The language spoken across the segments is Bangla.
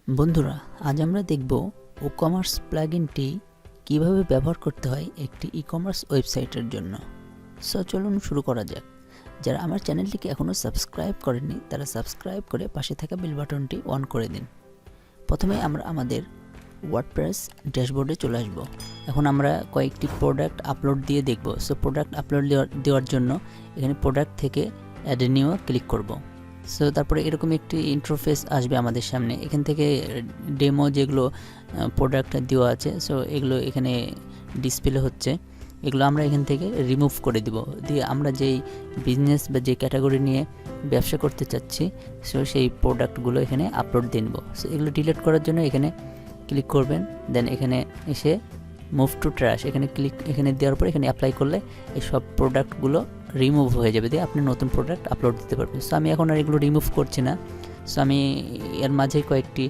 বন্ধুরা, আজ আমরা দেখব ওকমার্স প্লাগইনটি কিভাবে ব্যবহার করতে হয় একটি ই-কমার্স ওয়েবসাইটের জন্য। সো চলুন শুরু করা যাক। যারা আমার চ্যানেলটিকে এখনও সাবস্ক্রাইব করেননি তারা সাবস্ক্রাইব করে পাশে থাকা বেল বাটনটি অন করে দিন। প্রথমে আমরা আমাদের ওয়ার্ডপ্রেস ড্যাশবোর্ডে চলে আসব। এখন আমরা কয়েকটি প্রোডাক্ট আপলোড দিয়ে দেখব। সো প্রোডাক্ট আপলোড দেওয়ার জন্য এখানে প্রোডাক্ট থেকে অ্যাড নিউ ক্লিক করব। সো তারপরে এরকম একটি ইন্টারফেস আসবে আমাদের সামনে। এখান থেকে ডেমো যেগুলো প্রোডাক্ট দেওয়া আছে, সো এগুলো এখানে ডিসপ্লে হচ্ছে। এগুলো আমরা এখান থেকে রিমুভ করে দিব, দিয়ে আমরা যেই বিজনেস বা যে ক্যাটাগরি নিয়ে ব্যবসা করতে চাচ্ছি সো সেই প্রোডাক্টগুলো এখানে আপলোড দিয়ে নেব। সো এগুলো ডিলিট করার জন্য এখানে ক্লিক করবেন, দেন এখানে এসে মুভ টু ট্র্যাশ এখানে দেওয়ার পর এখানে অ্যাপ্লাই করলে এই সব প্রোডাক্টগুলো রিমুভ হয়ে যাবে, দিয়ে আপনি নতুন প্রোডাক্ট আপলোড দিতে পারবেন। সো আমি এখন আর এগুলো রিমুভ করছি না। সো আমি এর মাঝে কয়েকটি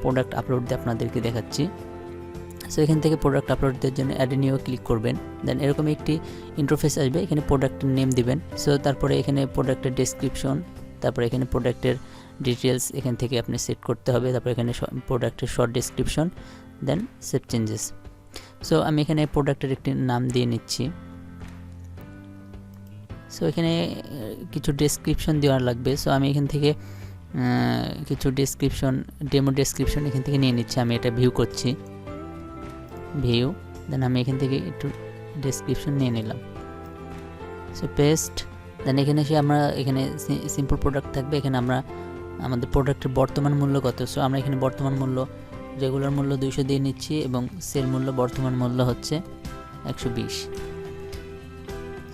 প্রোডাক্ট আপলোড দিয়ে আপনাদেরকে দেখাচ্ছি। সো এখান থেকে প্রোডাক্ট আপলোড দেওয়ার জন্য অ্যাড নিউ ক্লিক করবেন, দেন এরকম একটি ইন্টারফেস আসবে। এখানে প্রোডাক্টের নেম দিবেন। সো তারপরে এখানে প্রোডাক্টের ডেসক্রিপশন, তারপরে এখানে প্রোডাক্টের ডিটেলস এখান থেকে আপনি সেট করতে হবে। তারপরে এখানে প্রোডাক্টের শর্ট ডেসক্রিপশন, দেন সেভ চেঞ্জেস। সো আমি এখানে প্রোডাক্টের একটি নাম দিয়ে নিচ্ছি। সো এখানে কিছু ডেসক্রিপশন দেওয়া লাগবে। সো আমি এখান থেকে কিছু ডেমো ডেসক্রিপশন এখান থেকে নিয়ে নিচ্ছি। আমি এটা ভিউ করছি, ভিউ, দেন আমি এখান থেকে একটু ডেসক্রিপশন নিয়ে নিলাম। সো পেস্ট, দেন এখানে এসে আমরা এখানে সিম্পল প্রোডাক্ট থাকবে। এখানে আমরা আমাদের প্রোডাক্টের বর্তমান মূল্য কত, সো আমরা এখানে বর্তমান মূল্য রেগুলার মূল্য 200 দিয়ে নিচ্ছি এবং সেল মূল্য বর্তমান মূল্য হচ্ছে 120।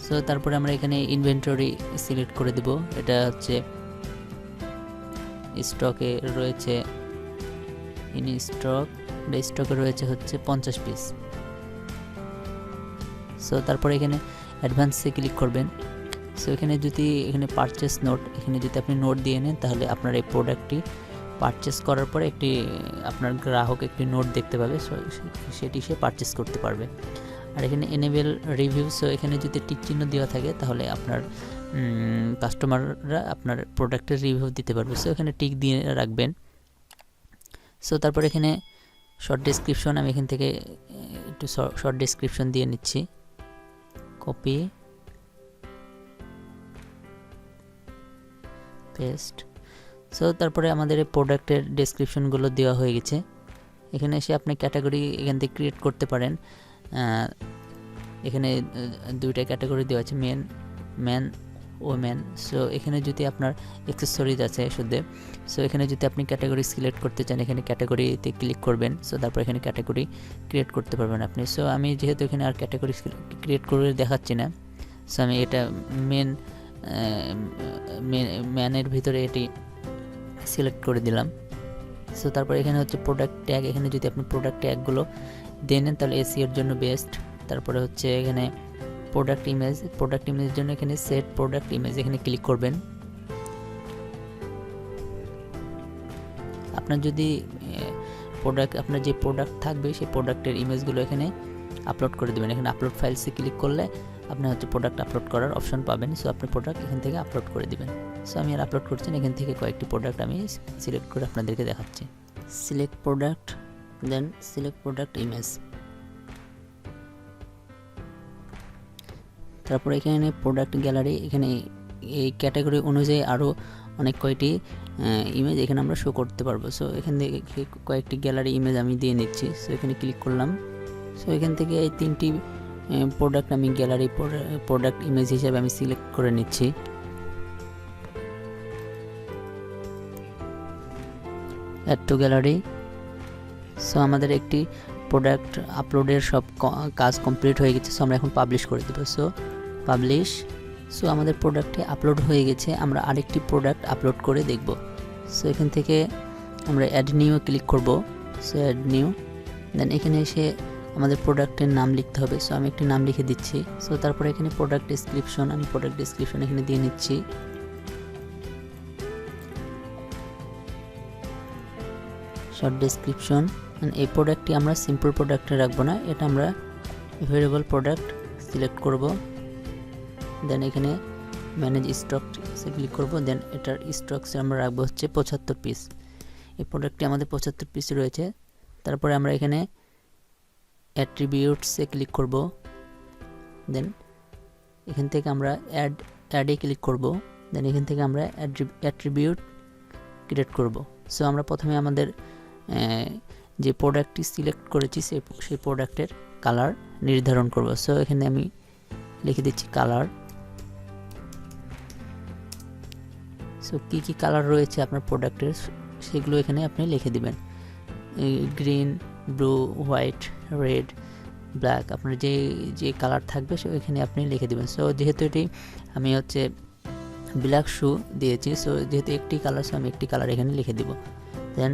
সো তারপরে আমরা এখানে ইনভেন্টরি সিলেক্ট করে দেব। এটা হচ্ছে স্টকে রয়েছে, স্টকে রয়েছে হচ্ছে 50 পিস। সো তারপরে এখানে অ্যাডভান্সে ক্লিক করবেন। সো এখানে পারচেস নোট, এখানে যদি আপনি নোট দিয়ে নেন তাহলে আপনার এই প্রোডাক্টটি পারচেস করার পরে আপনার গ্রাহক একটি নোট দেখতে পাবে, সেটি সে পারচেস করতে পারবে। আর এখানে এনেবেল রিভিউ, সো এখানে যদি টিক চিহ্ন দেওয়া থাকে তাহলে আপনার কাস্টমাররা আপনার প্রোডাক্টের রিভিউ দিতে পারবে। সো এখানে টিক দিয়ে রাখবেন। সো তারপর এখানে শর্ট ডেসক্রিপশন, আমি এখান থেকে একটু শর্ট ডেসক্রিপশন দিয়ে নিচ্ছি, কপি পেস্ট। সো তারপরে আমাদের এই প্রোডাক্টের ডেসক্রিপশনগুলো দেওয়া হয়ে গেছে। এখানে এসে আপনি ক্যাটাগরি এখান থেকে ক্রিয়েট করতে পারেন। এখানে দুইটা ক্যাটাগরি দেওয়া আছে, মেন ওমেন। সো এখানে যদি আপনার অ্যাক্সেসরিজ আছে শুধু, সো এখানে যদি আপনি ক্যাটাগরি সিলেক্ট করতে চান এখানে ক্যাটাগরিতে ক্লিক করবেন। সো তারপর এখানে ক্যাটাগরি ক্রিয়েট করতে পারবেন আপনি। সো আমি যেহেতু এখানে আর ক্যাটাগরি ক্রিয়েট করে দেখাচ্ছি না, সো আমি এটা ম্যানের ভিতরে এটি সিলেক্ট করে দিলাম। সো তারপর এখানে হচ্ছে প্রোডাক্ট ট্যাগ, এখানে যদি আপনি প্রোডাক্ট ট্যাগগুলো দিয়ে নেন তাহলে এসইওর জন্য বেস্ট। তারপরে হচ্ছে এখানে প্রোডাক্ট ইমেজের জন্য এখানে সেট প্রোডাক্ট ইমেজ এখানে ক্লিক করবেন। আপনার যদি আপনার যে প্রোডাক্ট থাকবে সেই প্রোডাক্টের ইমেজগুলো এখানে আপলোড করে দেবেন। এখানে আপলোড ফাইলসে ক্লিক করলে আপনি হচ্ছে প্রোডাক্ট আপলোড করার অপশন পাবেন। সো আপনি প্রোডাক্ট এখান থেকে আপলোড করে দিবেন। সো আমি আর আপলোড করছি না, এখান থেকে কয়েকটি প্রোডাক্ট আমি সিলেক্ট করে আপনাদেরকে দেখাচ্ছি। Select product, then select product image. তারপর এখানে প্রোডাক্ট গ্যালারি, এখানে এই ক্যাটাগরি অনুযায়ী আরও অনেক কয়টি ইমেজ এখানে আমরা শো করতে পারবো। সো এখান থেকে কয়েকটি গ্যালারি ইমেজ আমি দিয়ে নিচ্ছি। সো এখানে ক্লিক করলাম। সো এখান থেকে এই 3টি প্রোডাক্ট আমি গ্যালারি প্রোডাক্ট ইমেজ হিসেবে আমি সিলেক্ট করে নিচ্ছি। Add to gallery. সো আমাদের একটি প্রোডাক্ট আপলোডের সব কাজ কমপ্লিট হয়ে গেছে। সো আমরা এখন পাবলিশ করে দেবো। So publish. সো আমাদের প্রোডাক্টটি আপলোড হয়ে গেছে। আমরা আরেকটি প্রোডাক্ট আপলোড করে দেখব। সো এখান থেকে আমরা অ্যাড নিউ ক্লিক করব। সো অ্যাড নিউ, দেন এখানে এসে আমাদের প্রোডাক্টের নাম লিখতে হবে। সো আমি একটি নাম লিখে দিচ্ছি। সো তারপরে এখানে প্রোডাক্ট ডেসক্রিপশন, আমি প্রোডাক্ট ডেসক্রিপশন এখানে দিয়ে নিচ্ছি। Short description. এই প্রোডাক্টটি আমরা সিম্পল প্রোডাক্টে রাখবো না, এটা আমরা ভেরিয়েবল প্রোডাক্ট সিলেক্ট করব। দেন এখানে ম্যানেজ স্টক ক্লিক করব। দেন এটার স্টকস আমরা রাখবো হচ্ছে 75 পিস। এই প্রোডাক্টটি আমাদের 75 পিস রয়েছে। তারপরে আমরা এখানে অ্যাট্রিবিউটসে ক্লিক করব, দেন এখান থেকে আমরা অ্যাডে ক্লিক করব, দেন এখান থেকে আমরা অ্যাট্রিবিউট ক্রিয়েট করব। সো আমরা প্রথমে আমাদের যে প্রোডাক্টটি সিলেক্ট করেছি সেই প্রোডাক্টের কালার নির্ধারণ করব। সো এখানে আমি লিখে দিচ্ছি কালার। সো কী কালার রয়েছে আপনার প্রোডাক্টের সেগুলো এখানে আপনি লিখে দিবেন, green, blue, white, red, black, আপনার যে কালার থাকবে সো এখানে আপনি লিখে দিবেন। সো যেহেতু এটি আমি হচ্ছে ব্ল্যাক শু দিয়েছি, সো যেহেতু একটি কালার, সো আমি একটি কালার এখানে লিখে দিব। দেন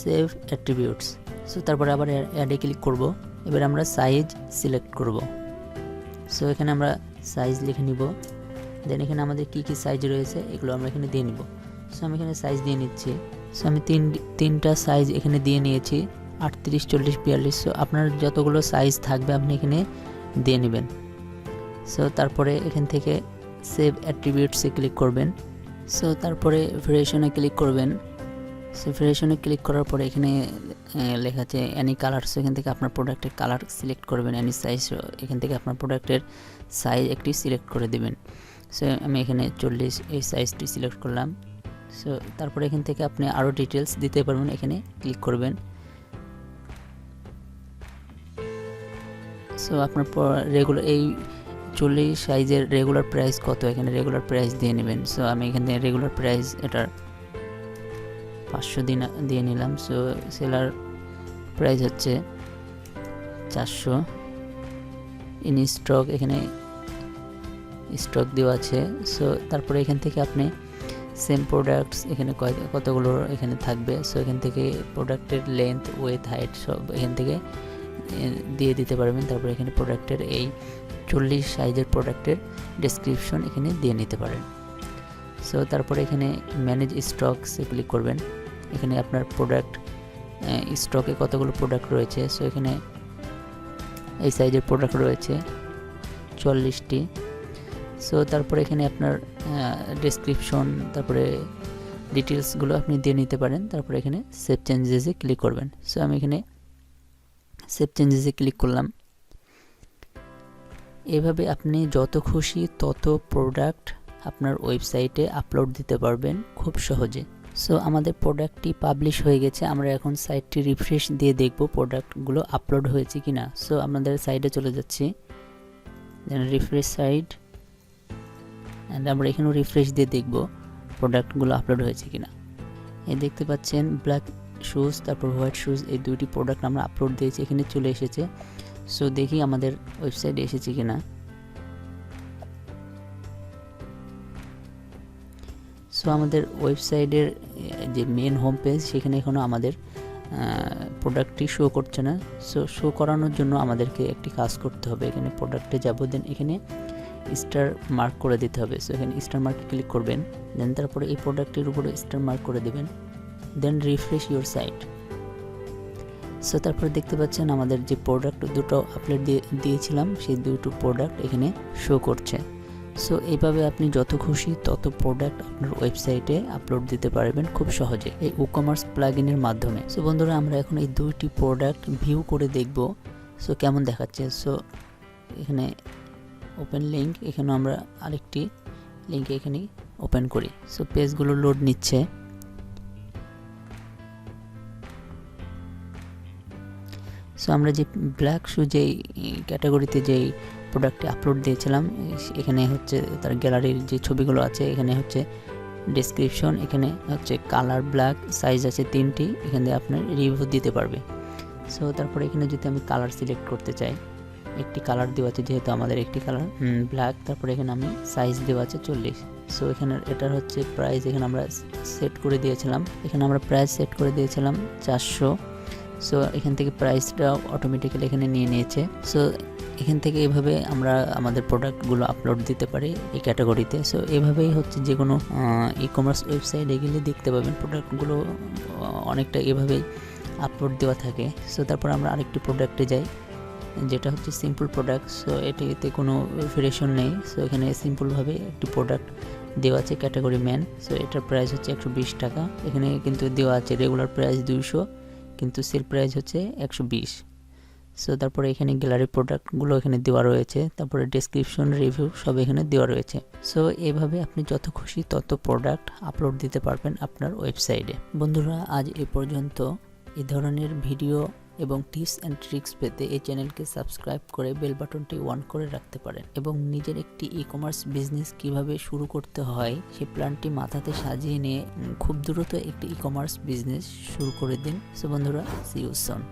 সেভ অ্যাট্রিবিউটস। সো তারপরে আবার অ্যাডে ক্লিক করব। এবার আমরা সাইজ সিলেক্ট করব। সো এখানে আমরা সাইজ লিখে নিব। দেন এখানে আমাদের কী সাইজ রয়েছে এগুলো আমরা এখানে দিয়ে নিব। সো আমি এখানে সাইজ দিয়ে নিচ্ছি। সো আমি তিনটা সাইজ এখানে দিয়ে নিয়েছি, 38, 40, 42। সো আপনার যতগুলো সাইজ থাকবে আপনি এখানে দিয়ে নেবেন। সো তারপরে এখান থেকে সেভ অ্যাট্রিবিউটসে ক্লিক করবেন। সো তারপরে ভেরিয়েশনে ক্লিক করবেন। সো ভেরিয়েশনে ক্লিক করার পরে এখানে লেখা আছে অ্যানি কালার। সো এখান থেকে আপনার প্রোডাক্টের কালার সিলেক্ট করবেন, অ্যানি সাইজ। এখান থেকে আপনার প্রোডাক্টের সাইজ একটি সিলেক্ট করে দেবেন। সো আমি এখানে 40 এই সাইজটি সিলেক্ট করলাম। সো তারপরে এখান থেকে আপনি আরও ডিটেলস দিতে পারবেন, এখানে ক্লিক করবেন। সো আপনার রেগুলার এই 40 সাইজের রেগুলার প্রাইস কত, এখানে রেগুলার প্রাইস দিয়ে নেবেন। সো আমি এখানে রেগুলার প্রাইস এটার 500 দিয়ে নিলাম। সো সেলার প্রাইস হচ্ছে 400। ইন স্টক, এখানে স্টক দেওয়া আছে। সো তারপরে এখান থেকে আপনি সেম প্রোডাক্টস এখানে কতগুলো এখানে থাকবে, সো এখান থেকে প্রোডাক্টের লেন্থ, উইডথ, হাইট সব এখান থেকে দিয়ে দিতে পারবেন। তারপরে এখানে প্রোডাক্টের এই 40 সাইজের প্রোডাক্টের ডেসক্রিপশন এখানে দিয়ে নিতে পারেন। সো তারপরে এখানে ম্যানেজ স্টকসে ক্লিক করবেন। এখানে আপনার প্রোডাক্ট স্টকে কতগুলো প্রোডাক্ট রয়েছে, সো এখানে এই সাইজের প্রোডাক্ট রয়েছে 40টি। সো তারপরে এখানে আপনার ডেসক্রিপশন, তারপরে ডিটেলসগুলো আপনি দিয়ে নিতে পারেন। তারপরে এখানে সেভ চেঞ্জেসে ক্লিক করবেন। সো আমি এখানে সেভ চেঞ্জেসে ক্লিক করলাম। এভাবে আপনি যত খুশি তত প্রোডাক্ট আপনার ওয়েবসাইটে আপলোড দিতে পারবেন খুব সহজে। সো আমাদের প্রোডাক্টটি পাবলিশ হয়ে গেছে। আমরা এখন সাইটটি রিফ্রেশ দিয়ে দেখব প্রোডাক্টগুলো আপলোড হয়েছে কিনা। সো আমাদের সাইটে চলে যাচ্ছি, দেন রিফ্রেশ সাইট, অ্যান্ড আমরা এখানেও রিফ্রেশ দিয়ে দেখব প্রোডাক্টগুলো আপলোড হয়েছে কিনা। এই দেখতে পাচ্ছেন ব্ল্যাক শুজ, তারপর হোয়াইট শুজ, এই দুইটি প্রোডাক্ট আমরা আপলোড দিয়েছি, এখানে চলে এসেছে। সো দেখি আমাদের ওয়েবসাইটে এসেছে কিনা। সো আমাদের ওয়েবসাইটের যে মেন হোম পেজ সেখানে এখনও আমাদের প্রোডাক্টটি শো করছে না। সো শো করানোর জন্য আমাদেরকে একটি কাজ করতে হবে। এখানে প্রোডাক্টে যাব, দেন এখানে স্টার মার্ক করে দিতে হবে। সো এখানে স্টার মার্কে ক্লিক করবেন, দেন তারপরে এই প্রোডাক্টের উপরে স্টার মার্ক করে দেবেন, দেন রিফ্রেশ ইউর সাইট। সো তারপরে দেখতে পাচ্ছেন আমাদের যে প্রোডাক্ট দুটো আপলোড দিয়েছিলাম সেই দুটো প্রোডাক্ট এখানে শো করছে। সো এইভাবে আপনি যত খুশি তত প্রোডাক্ট আপনার ওয়েবসাইটে আপলোড দিতে পারবেন খুব সহজে এই WooCommerce প্লাগইনের মাধ্যমে। সো বন্ধুরা, আমরা এখন এই দুইটি প্রোডাক্ট ভিউ করে দেখব সো কেমন দেখাচ্ছে। সো এখানে ওপেন লিঙ্ক, এখানে আমরা আরেকটি লিঙ্ক এখানে ওপেন করি। সো পেজগুলো লোড নিচ্ছে। সো আমরা যে ব্ল্যাক শু যেই ক্যাটাগরিতে যেই প্রোডাক্টটি আপলোড দিয়েছিলাম, এখানে হচ্ছে তার গ্যালারির যে ছবিগুলো আছে, এখানে হচ্ছে ডেসক্রিপশন, এখানে হচ্ছে কালার ব্ল্যাক, সাইজ আছে 3টি, এখানে আপনার রিভিউ দিতে পারবে। সো তারপরে এখানে যদি আমি কালার সিলেক্ট করতে চাই, একটি কালার দেওয়া আছে, যেহেতু আমাদের একটি কালার ব্ল্যাক, তারপরে এখানে আমি সাইজ দেওয়া আছে 40। সো এখানে এটার হচ্ছে প্রাইস এখানে আমরা সেট করে দিয়েছিলাম, এখানে আমরা প্রাইস সেট করে দিয়েছিলাম 400। সো এখান থেকে প্রাইসটা অটোমেটিক্যালি এখানে নিয়ে নিয়েছে। সো এখান থেকে এভাবে আমরা আমাদের প্রোডাক্টগুলো আপলোড দিতে পারি এই ক্যাটাগরিতে। সো এভাবেই হচ্ছে যে কোনো ই-কমার্স ওয়েবসাইটে গেলে দেখতে পাবেন প্রোডাক্টগুলো অনেকটা এভাবেই আপলোড দেওয়া থাকে। সো তারপর আমরা আরেকটি প্রোডাক্টে যাই, যেটা হচ্ছে সিম্পল প্রোডাক্ট। সো এটিতে কোনো ভেরিয়েশন নেই। সো এখানে সিম্পলভাবে একটি প্রোডাক্ট দেওয়া আছে ক্যাটাগরি ম্যান। সো এটার প্রাইস হচ্ছে 120 টাকা। এখানে কিন্তু দেওয়া আছে রেগুলার প্রাইস 200, কিন্তু সেল প্রাইস হচ্ছে 120। সো তারপরে এখানে গ্যালারি প্রোডাক্টগুলো এখানে দেওয়া রয়েছে, তারপরে ডেসক্রিপশন, রিভিউ সব এখানে দেওয়া রয়েছে। সো এভাবে আপনি যত খুশি তত প্রোডাক্ট আপলোড দিতে পারবেন আপনার ওয়েবসাইটে। বন্ধুরা, আজ এ পর্যন্ত। এই ধরনের ভিডিও এবং টিপস অ্যান্ড ট্রিক্স পেতে এই চ্যানেলকে সাবস্ক্রাইব করে বেল বাটনটি অন করে রাখতে পারেন, এবং নিজের একটি ই কমার্স বিজনেস কিভাবে শুরু করতে হয় সেই প্ল্যানটি মাথাতে সাজিয়ে নিয়ে খুব দ্রুত একটি ই কমার্স বিজনেস শুরু করে দিন। সো বন্ধুরা, সি ইউ সুন।